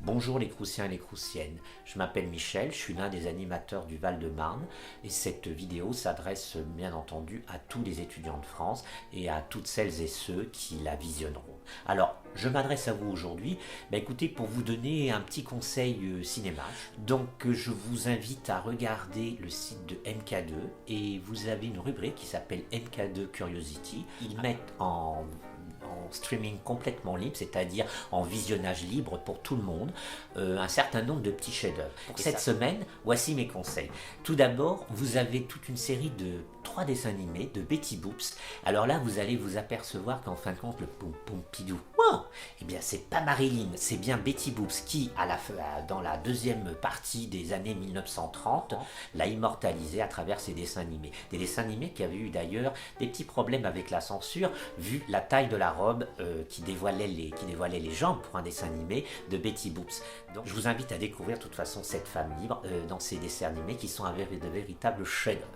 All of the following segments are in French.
Bonjour les Croussiens et les Croussiennes, je m'appelle Michel, je suis l'un des animateurs du Val-de-Marne et cette vidéo s'adresse bien entendu à tous les étudiants de France et à toutes celles et ceux qui la visionneront. Alors, je m'adresse à vous aujourd'hui, écoutez, pour vous donner un petit conseil cinéma. Donc, je vous invite à regarder le site de MK2 et vous avez une rubrique qui s'appelle MK2 Curiosity. Ils mettent en streaming complètement libre, c'est-à-dire en visionnage libre pour tout le monde, un certain nombre de petits chefs-d'œuvre. Pour cette semaine, voici mes conseils. Tout d'abord, vous avez toute une série de 3 dessins animés de Betty Boops. Alors là, vous allez vous apercevoir qu'en fin de compte, le Poum Poum Pidou, eh bien, c'est pas Marilyn, c'est bien Betty Boops qui, dans la deuxième partie des années 1930, l'a immortalisé à travers ses dessins animés. Des dessins animés qui avaient eu d'ailleurs des petits problèmes avec la censure, vu la taille de la robe qui dévoilait les jambes pour un dessin animé de Betty Boops. Donc, je vous invite à découvrir de toute façon cette femme libre dans ces dessins animés qui sont de véritables chefs-d'œuvre.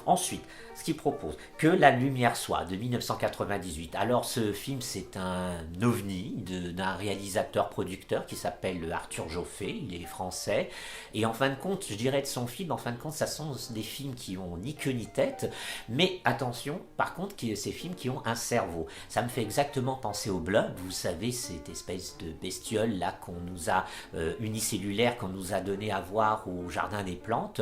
Ensuite, ce qu'il propose, Que la lumière soit, de 1998. Alors ce film, c'est un ovni d'un réalisateur-producteur qui s'appelle Arthur Joffé, il est français. Et en fin de compte, je dirais de son film, en fin de compte, ça sont des films qui ont ni queue ni tête. Mais attention, par contre, ces films qui ont un cerveau. Ça me fait exactement penser au Blob, vous savez, cette espèce de bestiole là qu'on nous a, unicellulaire, qu'on nous a donné à voir au Jardin des Plantes.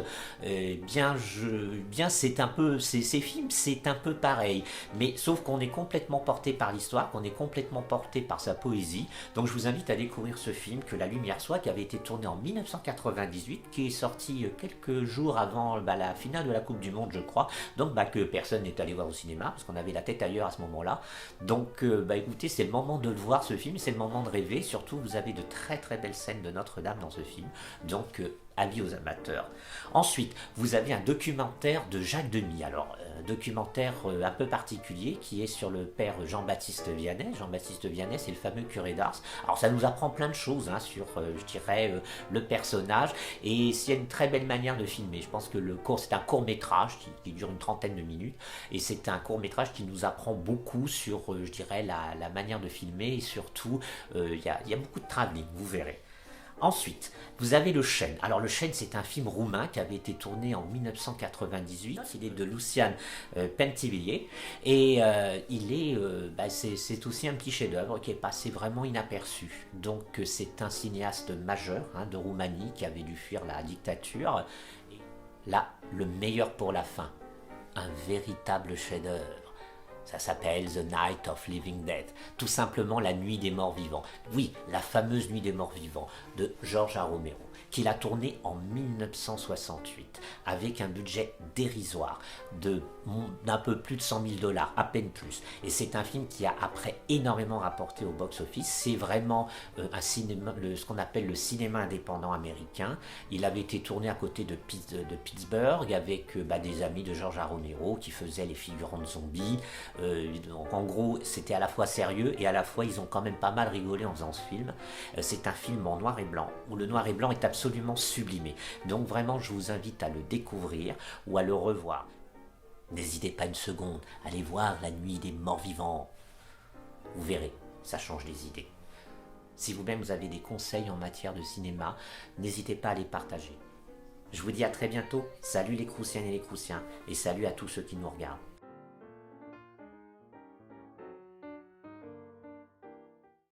C'est un peu, ces films, c'est un peu pareil, mais sauf qu'on est complètement porté par l'histoire, qu'on est complètement porté par sa poésie. Donc je vous invite à découvrir ce film, Que la lumière soit, qui avait été tourné en 1998, qui est sorti quelques jours avant la finale de la Coupe du Monde, je crois, donc que personne n'est allé voir au cinéma, parce qu'on avait la tête ailleurs à ce moment-là. Donc écoutez, c'est le moment de le voir ce film, c'est le moment de rêver, surtout vous avez de très très belles scènes de Notre-Dame dans ce film, donc avis aux amateurs. Ensuite, vous avez un documentaire de Jacques Demy. Alors, un documentaire un peu particulier qui est sur le père Jean-Baptiste Vianney. Jean-Baptiste Vianney, c'est le fameux curé d'Ars. Alors, ça nous apprend plein de choses sur, je dirais, le personnage. Et c'est une très belle manière de filmer. Je pense que c'est un court-métrage qui dure une trentaine de minutes. Et c'est un court-métrage qui nous apprend beaucoup sur, je dirais, la manière de filmer. Et surtout, il y a beaucoup de travelling, vous verrez. Ensuite, vous avez Le Chêne. Alors Le Chêne, c'est un film roumain qui avait été tourné en 1998. Il est de Lucian Pentivillier et c'est aussi un petit chef-d'œuvre qui est passé vraiment inaperçu. Donc c'est un cinéaste majeur de Roumanie qui avait dû fuir la dictature. Et là, le meilleur pour la fin, un véritable chef-d'œuvre. Ça s'appelle The Night of Living Dead, tout simplement la nuit des morts vivants. Oui, la fameuse nuit des morts vivants de George A. Romero, qu'il a tourné en 1968, avec un budget dérisoire d'un peu plus de 100 000 $, à peine plus. Et c'est un film qui a après énormément rapporté au box-office. C'est vraiment un cinéma, ce qu'on appelle le cinéma indépendant américain. Il avait été tourné à côté de Pittsburgh, avec des amis de George A. Romero qui faisaient les figurants de zombies. Donc en gros, c'était à la fois sérieux et à la fois ils ont quand même pas mal rigolé en faisant ce film. C'est un film en noir et blanc, où le noir et blanc est absolument sublimé. Donc vraiment, je vous invite à le découvrir ou à le revoir. N'hésitez pas une seconde, allez voir La Nuit des Morts Vivants. Vous verrez, ça change les idées. Si vous-même vous avez des conseils en matière de cinéma, n'hésitez pas à les partager. Je vous dis à très bientôt. Salut les Croussiennes et les Croussiens, et salut à tous ceux qui nous regardent.